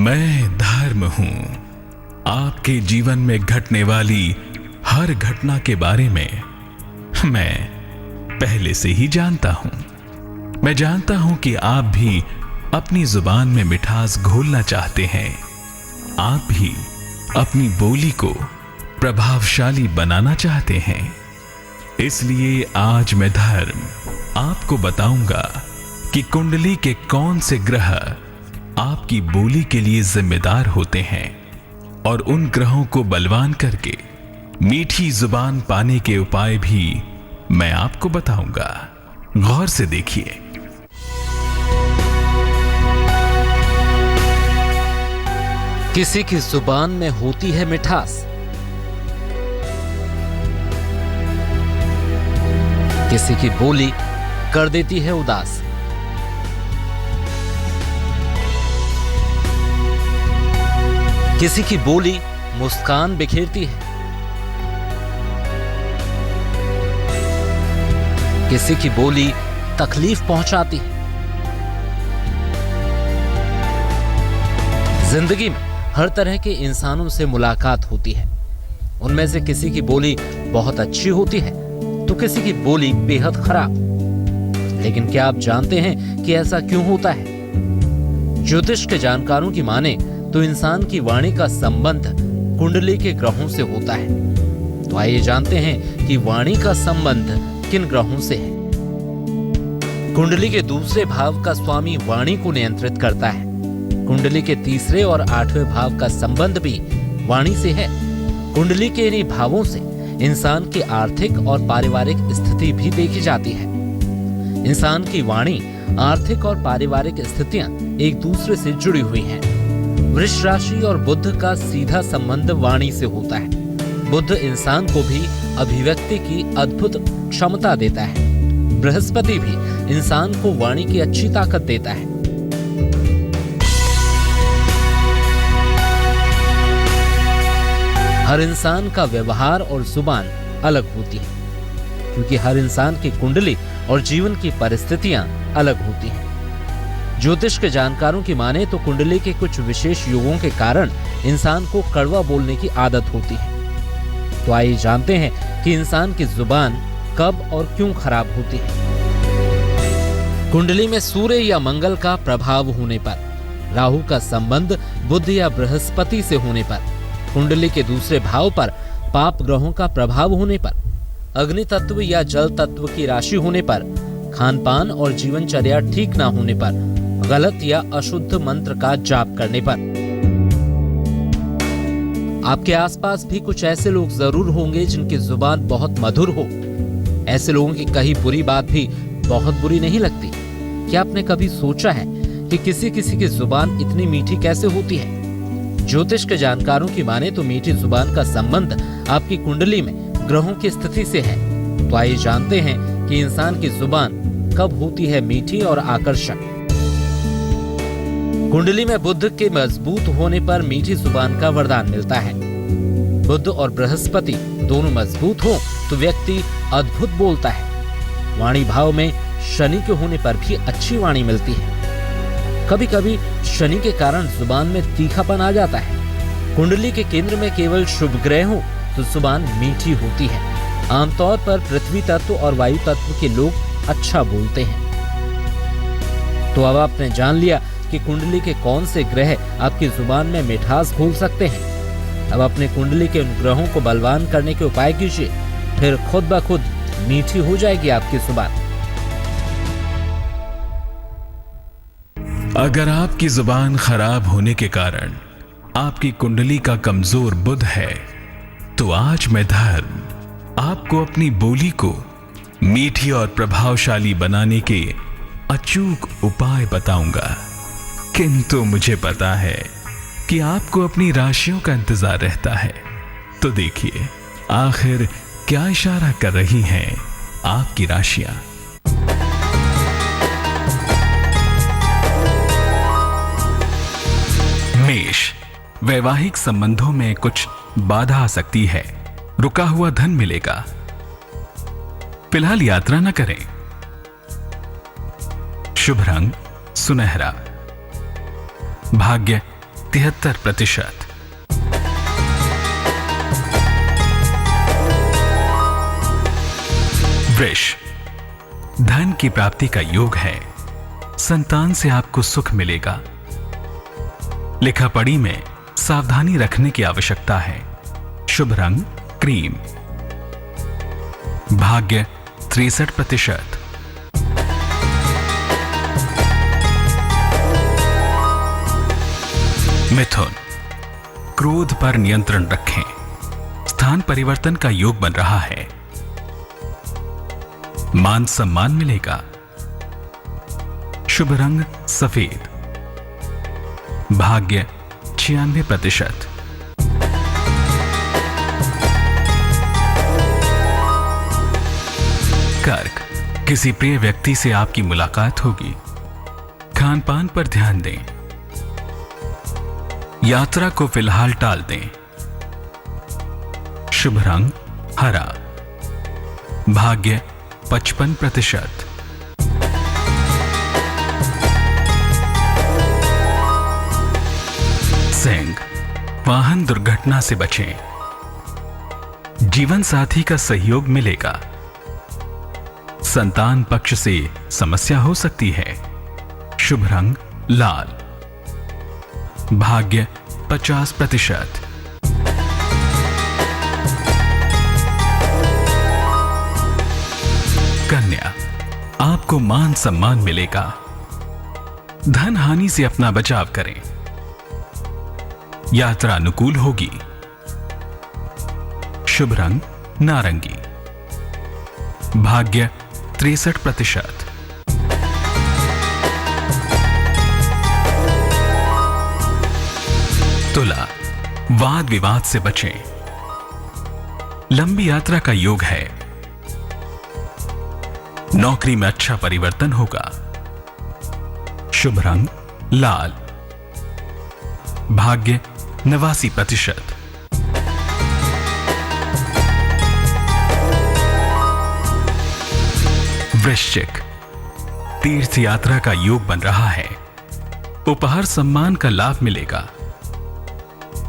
मैं धर्म हूं। आपके जीवन में घटने वाली हर घटना के बारे में मैं पहले से ही जानता हूं। मैं जानता हूं कि आप भी अपनी जुबान में मिठास घोलना चाहते हैं। आप भी अपनी बोली को प्रभावशाली बनाना चाहते हैं। इसलिए आज मैं धर्म आपको बताऊंगा कि कुंडली के कौन से ग्रह आपकी बोली के लिए जिम्मेदार होते हैं और उन ग्रहों को बलवान करके मीठी जुबान पाने के उपाय भी मैं आपको बताऊंगा। गौर से देखिए। किसी की जुबान में होती है मिठास, किसी की बोली कर देती है उदास। किसी की बोली मुस्कान बिखेरती है, किसी की बोली तकलीफ पहुंचाती है। जिंदगी में हर तरह के इंसानों से मुलाकात होती है। उनमें से किसी की बोली बहुत अच्छी होती है तो किसी की बोली बेहद खराब। लेकिन क्या आप जानते हैं कि ऐसा क्यों होता है? ज्योतिष के जानकारों की माने तो इंसान की वाणी का संबंध कुंडली के ग्रहों से होता है। तो आइए जानते हैं कि वाणी का संबंध किन ग्रहों से है। कुंडली के दूसरे भाव का स्वामी वाणी को नियंत्रित करता है। कुंडली के तीसरे और 8वें भाव का संबंध भी वाणी से है। कुंडली के इन्हीं भावों से इंसान की आर्थिक और पारिवारिक स्थिति भी देखी जाती है। इंसान की वाणी, आर्थिक और पारिवारिक स्थितियां एक दूसरे से जुड़ी हुई हैं। वृष राशि और बुध का सीधा संबंध वाणी से होता है। बुध इंसान को भी अभिव्यक्ति की अद्भुत क्षमता देता है। बृहस्पति भी इंसान को वाणी की अच्छी ताकत देता है। हर इंसान का व्यवहार और जुबान अलग होती है, क्योंकि हर इंसान की कुंडली और जीवन की परिस्थितियां अलग होती हैं। ज्योतिष के जानकारों की माने तो कुंडली के कुछ विशेष योगों के कारण इंसान को कड़वा बोलने की आदत होती है। तो आइए जानते हैं कि इंसान की जुबान कब और क्यों खराब होती है। कुंडली में सूर्य या मंगल का प्रभाव होने पर, राहु का संबंध बुध या बृहस्पति से होने पर, कुंडली के दूसरे भाव पर पाप ग्रहों का प्रभाव होने पर, अग्नि तत्व या जल तत्व की राशि होने पर, खान-पान और जीवनचर्या ठीक न होने पर, गलत या अशुद्ध मंत्र का जाप करने पर। आपके आसपास भी कुछ ऐसे लोग जरूर होंगे जिनकी जुबान बहुत मधुर हो। ऐसे लोगों की कही बुरी बात भी बहुत बुरी नहीं लगती। क्या आपने कभी सोचा है कि किसी किसी की जुबान इतनी मीठी कैसे होती है? ज्योतिष के जानकारों की माने तो मीठी जुबान का संबंध आपकी कुंडली में ग्रहों की स्थिति से है। तो आइए जानते हैं कि इंसान की जुबान कब होती है मीठी और आकर्षक। कुंडली में बुध के मजबूत होने पर मीठी जुबान का वरदान मिलता है। बुध और बृहस्पति दोनों मजबूत हो तो व्यक्ति अद्भुत बोलता है। वाणी भाव में शनि के होने पर भी अच्छी वाणी मिलती है। कभी कभी शनि के कारण जुबान में तीखापन आ जाता है। कुंडली के केंद्र में केवल शुभ ग्रह हो तो जुबान मीठी होती है। आमतौर पर पृथ्वी तत्व और वायु तत्व के लोग अच्छा बोलते हैं। तो अब आपने जान लिया कि कुंडली के कौन से ग्रह आपकी जुबान में मिठास घोल सकते हैं। अब अपने कुंडली के उन ग्रहों को बलवान करने के उपाय कीजिए, फिर खुद ब खुद मीठी हो जाएगी आपकी जुबान। अगर आपकी जुबान खराब होने के कारण आपकी कुंडली का कमजोर बुध है तो आज मैं धर्म आपको अपनी बोली को मीठी और प्रभावशाली बनाने के अचूक उपाय बताऊंगा। किंतु मुझे पता है कि आपको अपनी राशियों का इंतजार रहता है। तो देखिए आखिर क्या इशारा कर रही हैं आपकी राशियां। मेष, वैवाहिक संबंधों में कुछ बाधा आ सकती है। रुका हुआ धन मिलेगा। फिलहाल यात्रा न करें। शुभ रंग सुनहरा। भाग्य 73%। वृष, धन की प्राप्ति का योग है। संतान से आपको सुख मिलेगा। लिखा पढ़ी में सावधानी रखने की आवश्यकता है। शुभ रंग क्रीम। भाग्य 63%। मिथुन, क्रोध पर नियंत्रण रखें। स्थान परिवर्तन का योग बन रहा है। मान सम्मान मिलेगा। शुभ रंग सफेद। भाग्य 96%। कर्क, किसी प्रिय व्यक्ति से आपकी मुलाकात होगी। खान पान पर ध्यान दें। यात्रा को फिलहाल टाल दें। शुभ रंग हरा। भाग्य 55%। सिंह, वाहन दुर्घटना से बचें। जीवन साथी का सहयोग मिलेगा। संतान पक्ष से समस्या हो सकती है। शुभ रंग लाल। भाग्य 50%। कन्या, आपको मान सम्मान मिलेगा। धन हानि से अपना बचाव करें। यात्रा अनुकूल होगी। शुभ रंग नारंगी। भाग्य 63%। तुला, वाद विवाद से बचें। लंबी यात्रा का योग है। नौकरी में अच्छा परिवर्तन होगा। शुभ रंग लाल। भाग्य 89%। वृश्चिक, तीर्थ यात्रा का योग बन रहा है। उपहार सम्मान का लाभ मिलेगा।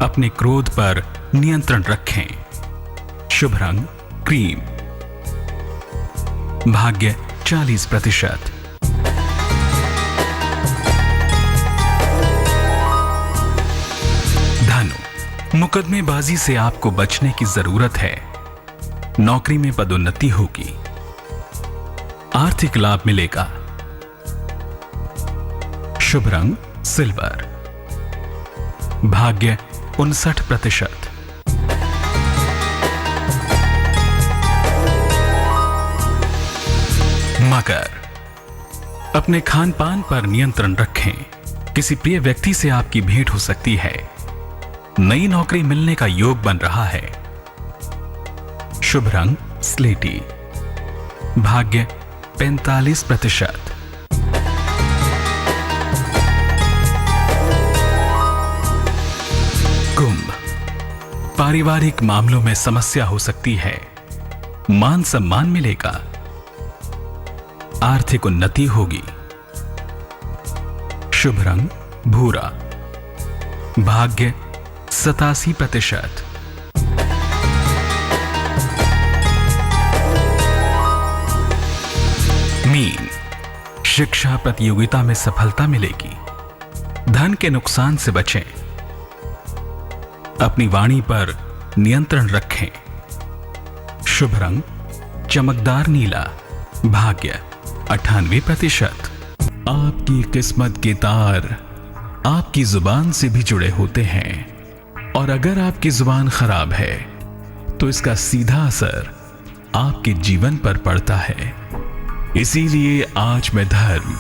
अपने क्रोध पर नियंत्रण रखें। शुभ रंग क्रीम। भाग्य 40%। धनु, मुकदमेबाजी से आपको बचने की जरूरत है। नौकरी में पदोन्नति होगी। आर्थिक लाभ मिलेगा। शुभ रंग सिल्वर। भाग्य 59%। मकर, अपने खान पान पर नियंत्रण रखें। किसी प्रिय व्यक्ति से आपकी भेंट हो सकती है। नई नौकरी मिलने का योग बन रहा है। शुभ रंग स्लेटी। भाग्य 45%। कुंभ, पारिवारिक मामलों में समस्या हो सकती है। मान सम्मान मिलेगा। आर्थिक उन्नति होगी। शुभ रंग भूरा। भाग्य 87%। मीन, शिक्षा प्रतियोगिता में सफलता मिलेगी। धन के नुकसान से बचें। अपनी वाणी पर नियंत्रण रखें। शुभ रंग चमकदार नीला। भाग्य 98%। आपकी किस्मत के तार आपकी जुबान से भी जुड़े होते हैं, और अगर आपकी जुबान खराब है तो इसका सीधा असर आपके जीवन पर पड़ता है। इसीलिए आज मैं धर्म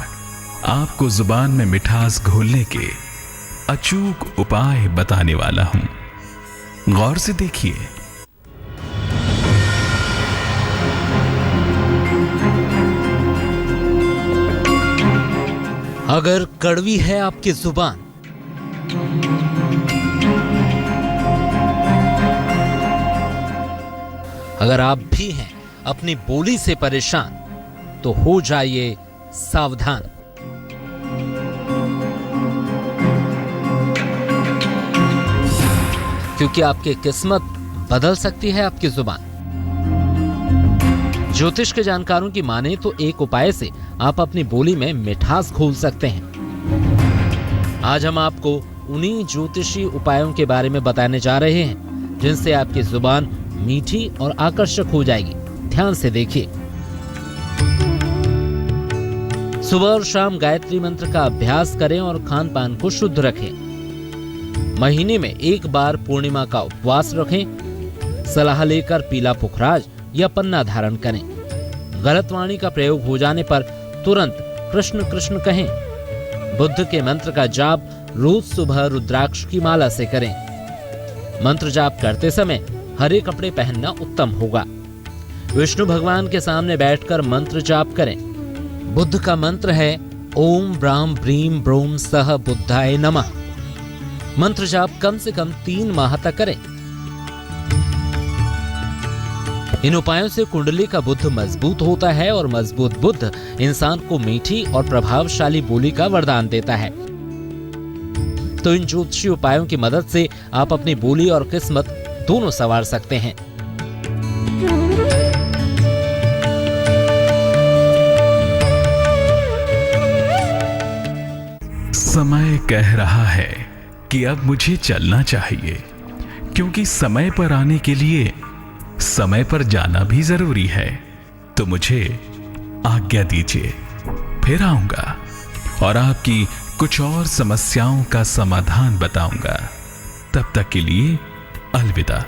आपको जुबान में मिठास घोलने के अचूक उपाय बताने वाला हूं। गौर से देखिए। अगर कड़वी है आपकी जुबान, अगर आप भी हैं अपनी बोली से परेशान, तो हो जाइए सावधान। क्योंकि आपकी किस्मत बदल सकती है आपकी जुबान। ज्योतिष के जानकारों की माने तो एक उपाय से आप अपनी बोली में मिठास घोल सकते हैं। आज हम आपको उन्हीं ज्योतिषी उपायों के बारे में बताने जा रहे हैं जिनसे आपकी जुबान मीठी और आकर्षक हो जाएगी। ध्यान से देखिए। सुबह और शाम गायत्री मंत्र का अभ्यास करें और खान पान को शुद्ध रखें। महीने में एक बार पूर्णिमा का उपवास रखें। सलाह लेकर पीला पुखराज या पन्ना धारण करें। गलत वाणी का प्रयोग हो जाने पर तुरंत कृष्ण कृष्ण कहें। बुद्ध के मंत्र का जाप रोज सुबह रुद्राक्ष की माला से करें। मंत्र जाप करते समय हरे कपड़े पहनना उत्तम होगा। विष्णु भगवान के सामने बैठकर मंत्र जाप करें। बुद्ध का मंत्र है ओम ब्राह्म ब्रीम ब्रोम सह बुद्धाय नमः। मंत्र जाप कम से कम 3 माह तक करें। इन उपायों से कुंडली का बुद्ध मजबूत होता है और मजबूत बुद्ध इंसान को मीठी और प्रभावशाली बोली का वरदान देता है। तो इन ज्योतिषी उपायों की मदद से आप अपनी बोली और किस्मत दोनों संवार सकते हैं। समय कह रहा है कि अब मुझे चलना चाहिए, क्योंकि समय पर आने के लिए समय पर जाना भी जरूरी है। तो मुझे आज्ञा दीजिए, फिर आऊंगा और आपकी कुछ और समस्याओं का समाधान बताऊंगा। तब तक के लिए अलविदा।